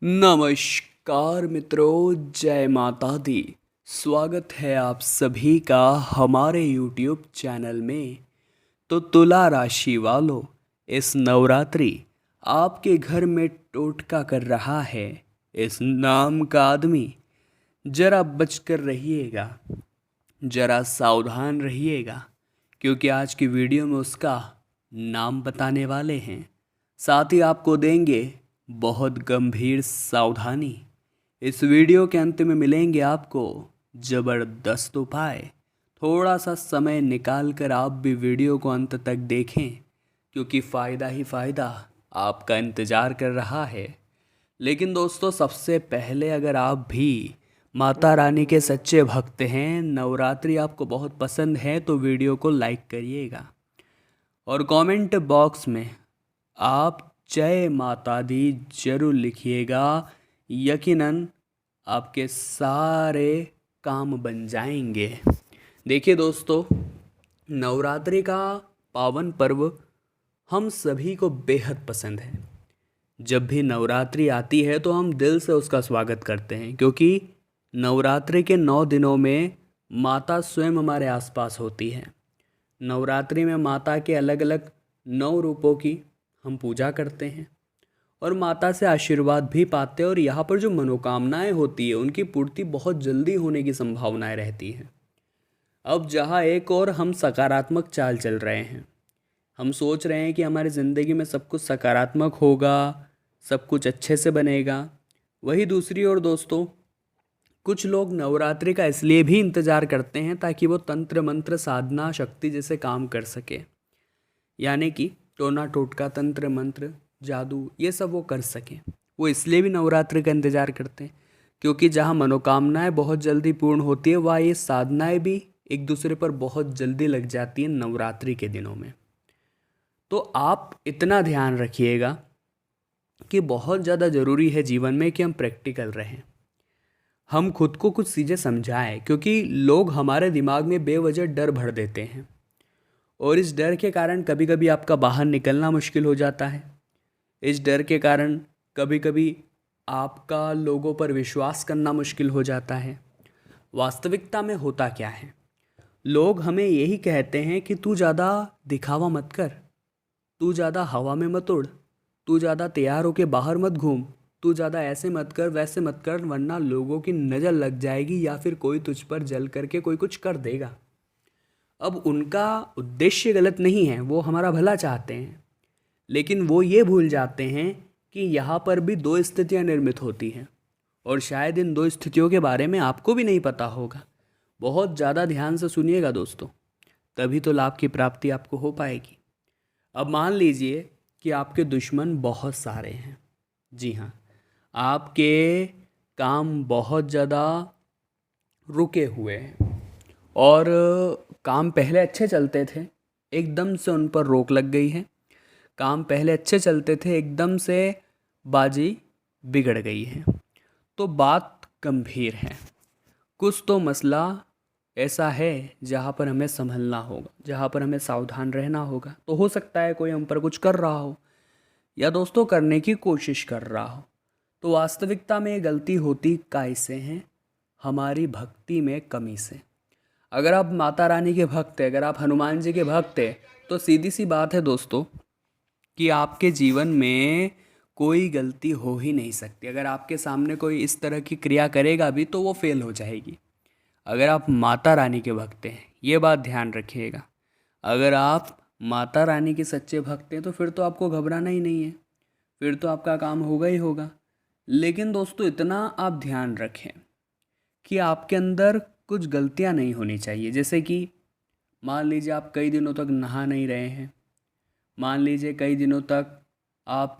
नमस्कार मित्रों, जय माता दी। स्वागत है आप सभी का हमारे YouTube चैनल में। तो तुला राशि वालों, इस नवरात्रि आपके घर में टोटका कर रहा है इस नाम का आदमी। जरा बचकर रहिएगा, जरा सावधान रहिएगा, क्योंकि आज की वीडियो में उसका नाम बताने वाले हैं। साथ ही आपको देंगे बहुत गंभीर सावधानी। इस वीडियो के अंत में मिलेंगे आपको ज़बरदस्त उपाय। थोड़ा सा समय निकाल कर आप भी वीडियो को अंत तक देखें, क्योंकि फ़ायदा ही फ़ायदा आपका इंतज़ार कर रहा है। लेकिन दोस्तों, सबसे पहले अगर आप भी माता रानी के सच्चे भक्त हैं, नवरात्रि आपको बहुत पसंद है, तो वीडियो को लाइक करिएगा और कमेंट बॉक्स में आप जय माता दी जरूर लिखिएगा। यकीनन आपके सारे काम बन जाएंगे। देखिए दोस्तों, नवरात्रि का पावन पर्व हम सभी को बेहद पसंद है। जब भी नवरात्रि आती है तो हम दिल से उसका स्वागत करते हैं, क्योंकि नवरात्रि के 9 दिनों में माता स्वयं हमारे आसपास होती है। नवरात्रि में माता के अलग अलग 9 रूपों की हम पूजा करते हैं और माता से आशीर्वाद भी पाते हैं। और यहाँ पर जो मनोकामनाएं होती है उनकी पूर्ति बहुत जल्दी होने की संभावनाएं रहती हैं। अब जहाँ एक और हम सकारात्मक चाल चल रहे हैं, हम सोच रहे हैं कि हमारी ज़िंदगी में सब कुछ सकारात्मक होगा, सब कुछ अच्छे से बनेगा, वही दूसरी ओर दोस्तों, कुछ लोग नवरात्रि का इसलिए भी इंतज़ार करते हैं ताकि वो तंत्र मंत्र साधना शक्ति जैसे काम कर सके। यानी कि टोना टोटका, तंत्र मंत्र, जादू, ये सब वो कर सकें। वो इसलिए भी नवरात्रि का इंतज़ार करते हैं क्योंकि जहाँ मनोकामनाएं बहुत जल्दी पूर्ण होती है, वहाँ ये साधनाएं भी एक दूसरे पर बहुत जल्दी लग जाती हैं नवरात्रि के दिनों में। तो आप इतना ध्यान रखिएगा कि बहुत ज़्यादा ज़रूरी है जीवन में कि हम प्रैक्टिकल रहें, हम खुद को कुछ चीज़ें समझाएं, क्योंकि लोग हमारे दिमाग में बेवजह डर भर देते हैं और इस डर के कारण कभी कभी आपका बाहर निकलना मुश्किल हो जाता है। इस डर के कारण कभी कभी आपका लोगों पर विश्वास करना मुश्किल हो जाता है। वास्तविकता में होता क्या है, लोग हमें यही कहते हैं कि तू ज़्यादा दिखावा मत कर, तू ज़्यादा हवा में मत उड़, तू ज़्यादा तैयार होके बाहर मत घूम, तू ज़्यादा ऐसे मत कर वैसे मत कर, वरना लोगों की नज़र लग जाएगी या फिर कोई तुझ पर जल करके कोई कुछ कर देगा। अब उनका उद्देश्य गलत नहीं है, वो हमारा भला चाहते हैं, लेकिन वो ये भूल जाते हैं कि यहाँ पर भी 2 स्थितियाँ निर्मित होती हैं और शायद इन 2 स्थितियों के बारे में आपको भी नहीं पता होगा। बहुत ज़्यादा ध्यान से सुनिएगा दोस्तों, तभी तो लाभ की प्राप्ति आपको हो पाएगी। अब मान लीजिए कि आपके दुश्मन बहुत सारे हैं। जी हाँ, आपके काम बहुत ज़्यादा रुके हुए हैं और काम पहले अच्छे चलते थे, एकदम से उन पर रोक लग गई है। काम पहले अच्छे चलते थे, एकदम से बाजी बिगड़ गई है। तो बात गंभीर है, कुछ तो मसला ऐसा है जहाँ पर हमें संभलना होगा, जहाँ पर हमें सावधान रहना होगा। तो हो सकता है कोई हम पर कुछ कर रहा हो या दोस्तों करने की कोशिश कर रहा हो। तो वास्तविकता में ये गलती होती कैसे हैं, हमारी भक्ति में कमी से। अगर आप माता रानी के भक्त हैं, अगर आप हनुमान जी के भक्त हैं, तो सीधी सी बात है दोस्तों कि आपके जीवन में कोई गलती हो ही नहीं सकती। अगर आपके सामने कोई इस तरह की क्रिया करेगा भी तो वो फेल हो जाएगी। अगर आप माता रानी के भक्त हैं, ये बात ध्यान रखिएगा, अगर आप माता रानी के सच्चे भक्त हैं तो फिर तो आपको घबराना ही नहीं है, फिर तो आपका काम होगा ही होगा। लेकिन दोस्तों, इतना आप ध्यान रखें कि आपके अंदर कुछ गलतियां नहीं होनी चाहिए। जैसे कि मान लीजिए आप कई दिनों तक नहा नहीं रहे हैं, मान लीजिए कई दिनों तक आप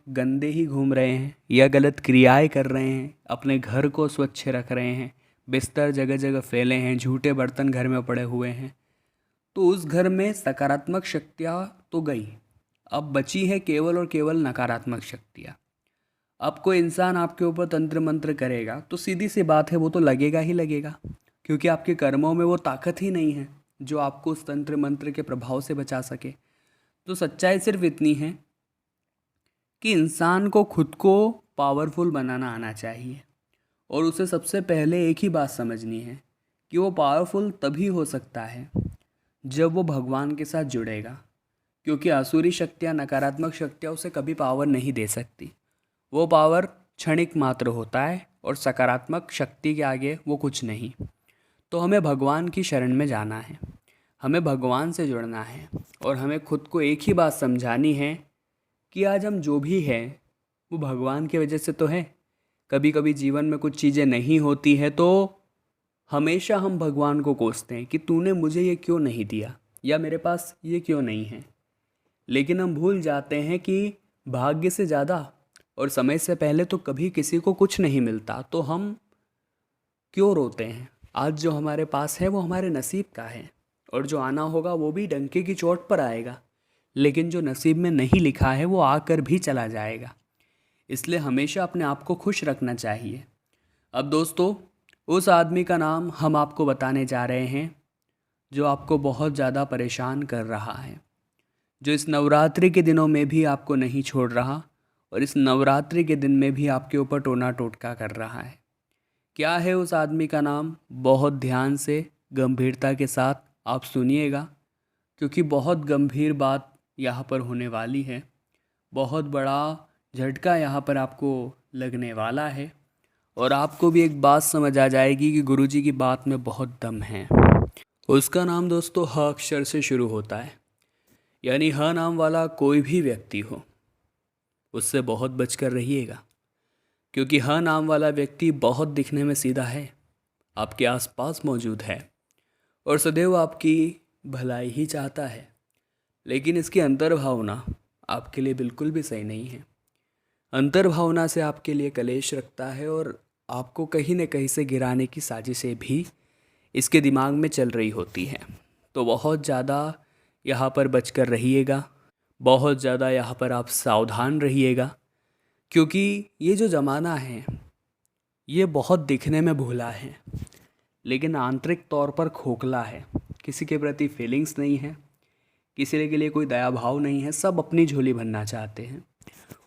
गंदे ही घूम रहे हैं या गलत क्रियाएं कर रहे हैं, अपने घर को स्वच्छ रख रहे हैं, बिस्तर जगह जगह फैले हैं, झूठे बर्तन घर में पड़े हुए हैं, तो उस घर में सकारात्मक शक्तियाँ तो गई, अब बची है केवल और केवल नकारात्मक शक्तियाँ। अब कोई इंसान आपके ऊपर तंत्र मंत्र करेगा तो सीधी सी बात है, वो तो लगेगा ही लगेगा, क्योंकि आपके कर्मों में वो ताकत ही नहीं है जो आपको उस तंत्र मंत्र के प्रभाव से बचा सके। तो सच्चाई सिर्फ इतनी है कि इंसान को खुद को पावरफुल बनाना आना चाहिए। और उसे सबसे पहले एक ही बात समझनी है कि वो पावरफुल तभी हो सकता है जब वो भगवान के साथ जुड़ेगा, क्योंकि आसुरी शक्तियाँ, नकारात्मक शक्तियाँ उसे कभी पावर नहीं दे सकती। वो पावर क्षणिक मात्र होता है और सकारात्मक शक्ति के आगे वो कुछ नहीं। तो हमें भगवान की शरण में जाना है, हमें भगवान से जुड़ना है और हमें खुद को एक ही बात समझानी है कि आज हम जो भी हैं वो भगवान की वजह से तो है। कभी कभी जीवन में कुछ चीज़ें नहीं होती है तो हमेशा हम भगवान को कोसते हैं कि तूने मुझे ये क्यों नहीं दिया या मेरे पास ये क्यों नहीं है। लेकिन हम भूल जाते हैं कि भाग्य से ज़्यादा और समय से पहले तो कभी किसी को कुछ नहीं मिलता। तो हम क्यों रोते हैं? आज जो हमारे पास है वो हमारे नसीब का है और जो आना होगा वो भी डंके की चोट पर आएगा। लेकिन जो नसीब में नहीं लिखा है वो आकर भी चला जाएगा। इसलिए हमेशा अपने आप को खुश रखना चाहिए। अब दोस्तों, उस आदमी का नाम हम आपको बताने जा रहे हैं जो आपको बहुत ज़्यादा परेशान कर रहा है, जो इस नवरात्रि के दिनों में भी आपको नहीं छोड़ रहा और इस नवरात्रि के दिन में भी आपके ऊपर टोना टोटका कर रहा है। क्या है उस आदमी का नाम? बहुत ध्यान से, गंभीरता के साथ आप सुनिएगा, क्योंकि बहुत गंभीर बात यहाँ पर होने वाली है। बहुत बड़ा झटका यहाँ पर आपको लगने वाला है और आपको भी एक बात समझ आ जाएगी कि गुरुजी की बात में बहुत दम है। उसका नाम दोस्तों ह अक्षर से शुरू होता है, यानी ह नाम वाला कोई भी व्यक्ति हो उससे बहुत बचकर रहिएगा, क्योंकि ह नाम वाला व्यक्ति बहुत दिखने में सीधा है, आपके आसपास मौजूद है और सदैव आपकी भलाई ही चाहता है। लेकिन इसकी अंतर्भावना आपके लिए बिल्कुल भी सही नहीं है। अंतर्भावना से आपके लिए कलेश रखता है और आपको कहीं न कहीं से गिराने की साजिशें भी इसके दिमाग में चल रही होती हैं। तो बहुत ज़्यादा यहाँ पर बचकर रहिएगा, बहुत ज़्यादा यहाँ पर आप सावधान रहिएगा, क्योंकि ये जो ज़माना है ये बहुत दिखने में भोला है लेकिन आंतरिक तौर पर खोखला है। किसी के प्रति फीलिंग्स नहीं है, किसी के लिए कोई दया भाव नहीं है। सब अपनी झोली भरना चाहते हैं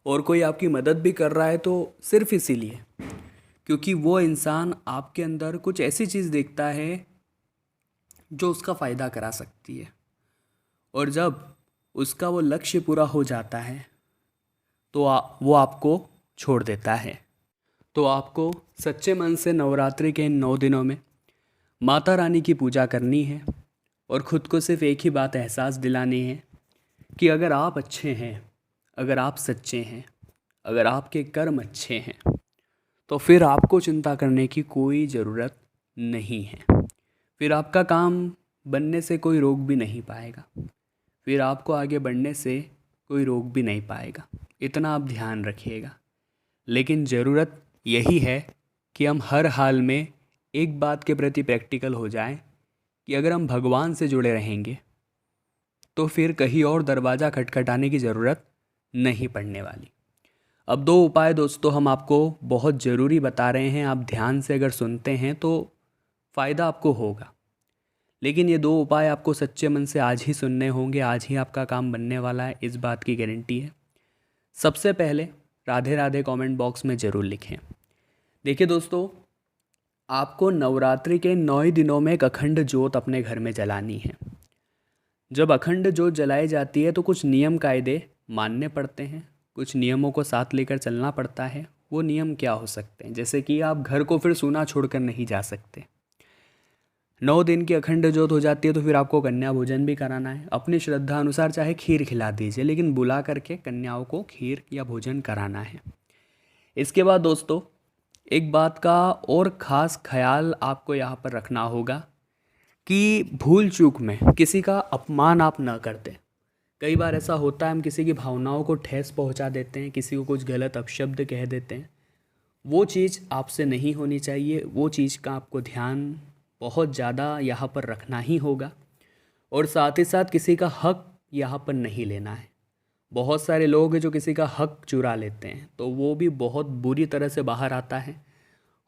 और कोई आपकी मदद भी कर रहा है तो सिर्फ इसीलिए क्योंकि वो इंसान आपके अंदर कुछ ऐसी चीज़ देखता है जो उसका फ़ायदा करा सकती है। और जब उसका वो लक्ष्य पूरा हो जाता है तो वो आपको छोड़ देता है। तो आपको सच्चे मन से नवरात्रि के इन 9 दिनों में माता रानी की पूजा करनी है और ख़ुद को सिर्फ एक ही बात एहसास दिलानी है कि अगर आप अच्छे हैं, अगर आप सच्चे हैं, अगर आपके कर्म अच्छे हैं तो फिर आपको चिंता करने की कोई ज़रूरत नहीं है। फिर आपका काम बनने से कोई रोक भी नहीं पाएगा, फिर आपको आगे बढ़ने से कोई रोक भी नहीं पाएगा। इतना आप ध्यान रखिएगा। लेकिन ज़रूरत यही है कि हम हर हाल में एक बात के प्रति प्रैक्टिकल हो जाएं कि अगर हम भगवान से जुड़े रहेंगे तो फिर कहीं और दरवाज़ा खटखटाने की ज़रूरत नहीं पड़ने वाली। अब 2 उपाय दोस्तों हम आपको बहुत ज़रूरी बता रहे हैं। आप ध्यान से अगर सुनते हैं तो फ़ायदा आपको होगा। लेकिन ये 2 उपाय आपको सच्चे मन से आज ही सुनने होंगे, आज ही आपका काम बनने वाला है, इस बात की गारंटी है। सबसे पहले राधे राधे कमेंट बॉक्स में ज़रूर लिखें। देखिए दोस्तों, आपको नवरात्रि के 9 दिनों में एक अखंड ज्योत अपने घर में जलानी है। जब अखंड ज्योत जलाई जाती है तो कुछ नियम कायदे मानने पड़ते हैं, कुछ नियमों को साथ लेकर चलना पड़ता है। वो नियम क्या हो सकते हैं? जैसे कि आप घर को फिर सूना छोड़कर नहीं जा सकते। 9 दिन की अखंड ज्योत हो जाती है तो फिर आपको कन्या भोजन भी कराना है। अपनी श्रद्धा अनुसार चाहे खीर खिला दीजिए, लेकिन बुला करके कन्याओं को खीर या भोजन कराना है। इसके बाद दोस्तों, एक बात का और ख़ास ख्याल आपको यहाँ पर रखना होगा कि भूल चूक में किसी का अपमान आप ना कर दें। कई बार ऐसा होता है, हम किसी की भावनाओं को ठेस पहुँचा देते हैं, किसी को कुछ गलत अपशब्द कह देते हैं। वो चीज़ आपसे नहीं होनी चाहिए। वो चीज़ का आपको ध्यान बहुत ज़्यादा यहाँ पर रखना ही होगा और साथ ही साथ किसी का हक यहाँ पर नहीं लेना है। बहुत सारे लोग हैं जो किसी का हक चुरा लेते हैं, तो वो भी बहुत बुरी तरह से बाहर आता है।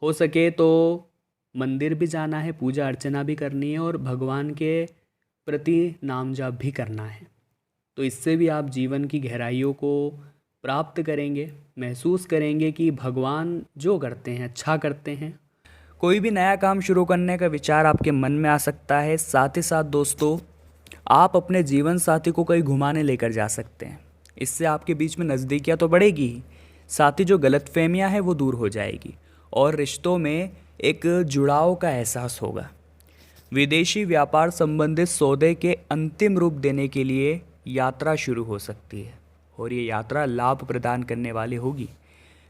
हो सके तो मंदिर भी जाना है, पूजा अर्चना भी करनी है और भगवान के प्रति नाम जाप भी करना है। तो इससे भी आप जीवन की गहराइयों को प्राप्त करेंगे, महसूस करेंगे कि भगवान जो करते हैं अच्छा करते हैं। कोई भी नया काम शुरू करने का विचार आपके मन में आ सकता है। साथ ही साथ दोस्तों, आप अपने जीवन साथी को कहीं घुमाने लेकर जा सकते हैं। इससे आपके बीच में नज़दीकियाँ तो बढ़ेगी ही, साथ ही जो गलतफहमियाँ हैं वो दूर हो जाएगी और रिश्तों में एक जुड़ाव का एहसास होगा। विदेशी व्यापार संबंधित सौदे के अंतिम रूप देने के लिए यात्रा शुरू हो सकती है और ये यात्रा लाभ प्रदान करने वाली होगी।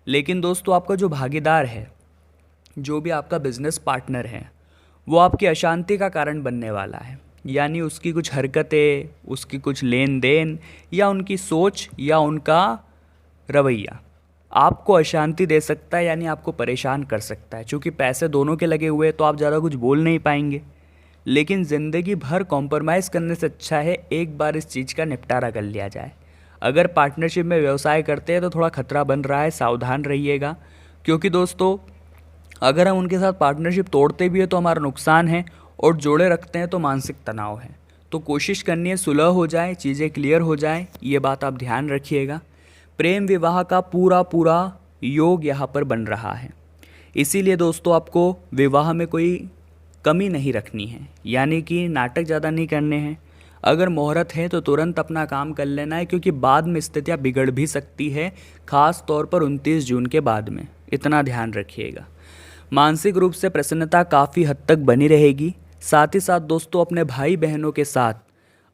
लेकिन दोस्तों, आपका जो भागीदार है, जो भी आपका बिजनेस पार्टनर है, वो आपकी अशांति का कारण बनने वाला है। यानी उसकी कुछ हरकतें, उसकी कुछ लेन देन या उनकी सोच या उनका रवैया आपको अशांति दे सकता है, यानी आपको परेशान कर सकता है। क्योंकि पैसे दोनों के लगे हुए हैं तो आप ज़्यादा कुछ बोल नहीं पाएंगे। लेकिन ज़िंदगी भर कॉम्प्रोमाइज़ करने से अच्छा है एक बार इस चीज़ का निपटारा कर लिया जाए। अगर पार्टनरशिप में व्यवसाय करते हैं तो थोड़ा खतरा बन रहा है, सावधान रहिएगा। क्योंकि दोस्तों, अगर हम उनके साथ पार्टनरशिप तोड़ते भी है तो हमारा नुकसान है और जोड़े रखते हैं तो मानसिक तनाव है। तो कोशिश करनी है सुलह हो जाए, चीज़ें क्लियर हो जाए, ये बात आप ध्यान रखिएगा। प्रेम विवाह का पूरा योग यहाँ पर बन रहा है। इसीलिए दोस्तों, आपको विवाह में कोई कमी नहीं रखनी है, यानी कि नाटक ज़्यादा नहीं करने हैं। अगर मुहूर्त है तो तुरंत अपना काम कर लेना है, क्योंकि बाद में स्थितियाँ बिगड़ भी सकती है, ख़ास तौर पर 29 जून के बाद में। इतना ध्यान रखिएगा। मानसिक रूप से प्रसन्नता काफ़ी हद तक बनी रहेगी। साथ ही साथ दोस्तों, अपने भाई बहनों के साथ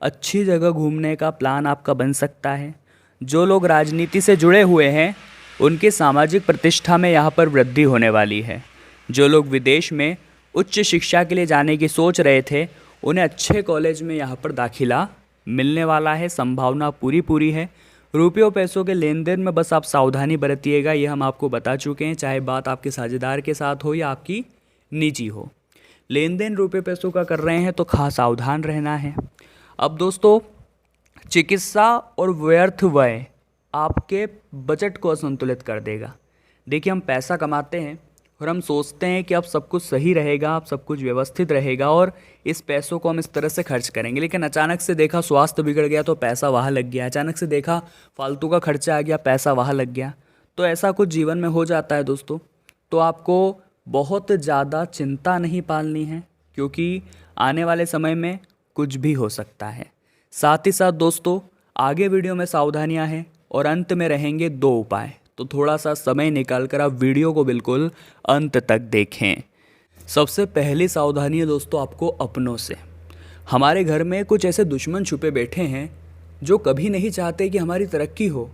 अच्छी जगह घूमने का प्लान आपका बन सकता है। जो लोग राजनीति से जुड़े हुए हैं उनकी सामाजिक प्रतिष्ठा में यहाँ पर वृद्धि होने वाली है। जो लोग विदेश में उच्च शिक्षा के लिए जाने की सोच रहे थे, उन्हें अच्छे कॉलेज में यहाँ पर दाखिला मिलने वाला है। संभावना पूरी है। रुपयों पैसों के लेन देन में बस आप सावधानी बरतिएगा, ये हम आपको बता चुके हैं। चाहे बात आपके साझेदार के साथ हो या आपकी निजी हो, लेन देन रुपये पैसों का कर रहे हैं तो खास सावधान रहना है। अब दोस्तों, चिकित्सा और व्यर्थ व्यय आपके बजट को असंतुलित कर देगा। देखिए, हम पैसा कमाते हैं और हम सोचते हैं कि अब सब कुछ सही रहेगा, अब सब कुछ व्यवस्थित रहेगा और इस पैसों को हम इस तरह से खर्च करेंगे। लेकिन अचानक से देखा स्वास्थ्य बिगड़ गया तो पैसा वहाँ लग गया। अचानक से देखा फालतू का खर्चा आ गया, पैसा वहाँ लग गया। तो ऐसा कुछ जीवन में हो जाता है दोस्तों। तो आपको बहुत ज़्यादा चिंता नहीं पालनी है, क्योंकि आने वाले समय में कुछ भी हो सकता है। साथ ही साथ दोस्तों, आगे वीडियो में सावधानियां हैं और अंत में रहेंगे 2 उपाय। तो थोड़ा सा समय निकाल कर आप वीडियो को बिल्कुल अंत तक देखें। सबसे पहली सावधानी है दोस्तों आपको अपनों से। हमारे घर में कुछ ऐसे दुश्मन छुपे बैठे हैं जो कभी नहीं चाहते कि हमारी तरक्की हो।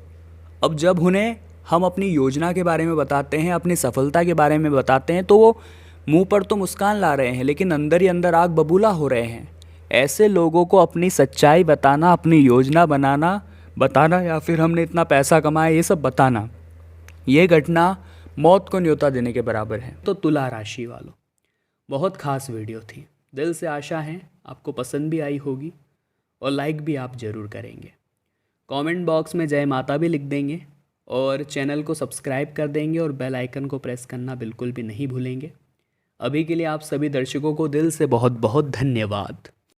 अब जब उन्हें हम अपनी योजना के बारे में बताते हैं, अपनी सफलता के बारे में बताते हैं, तो वो मुंह पर तो मुस्कान ला रहे हैं लेकिन अंदर ही अंदर आग बबूला हो रहे हैं। ऐसे लोगों को अपनी सच्चाई बताना, अपनी योजना बताना या फिर हमने इतना पैसा कमाया, ये सब बताना, ये घटना मौत को न्योता देने के बराबर है। तो तुला राशि वालों, बहुत खास वीडियो थी। दिल से आशा है आपको पसंद भी आई होगी और लाइक भी आप ज़रूर करेंगे। कमेंट बॉक्स में जय माता भी लिख देंगे और चैनल को सब्सक्राइब कर देंगे और बेल आइकन को प्रेस करना बिल्कुल भी नहीं भूलेंगे। अभी के लिए आप सभी दर्शकों को दिल से बहुत बहुत धन्यवाद।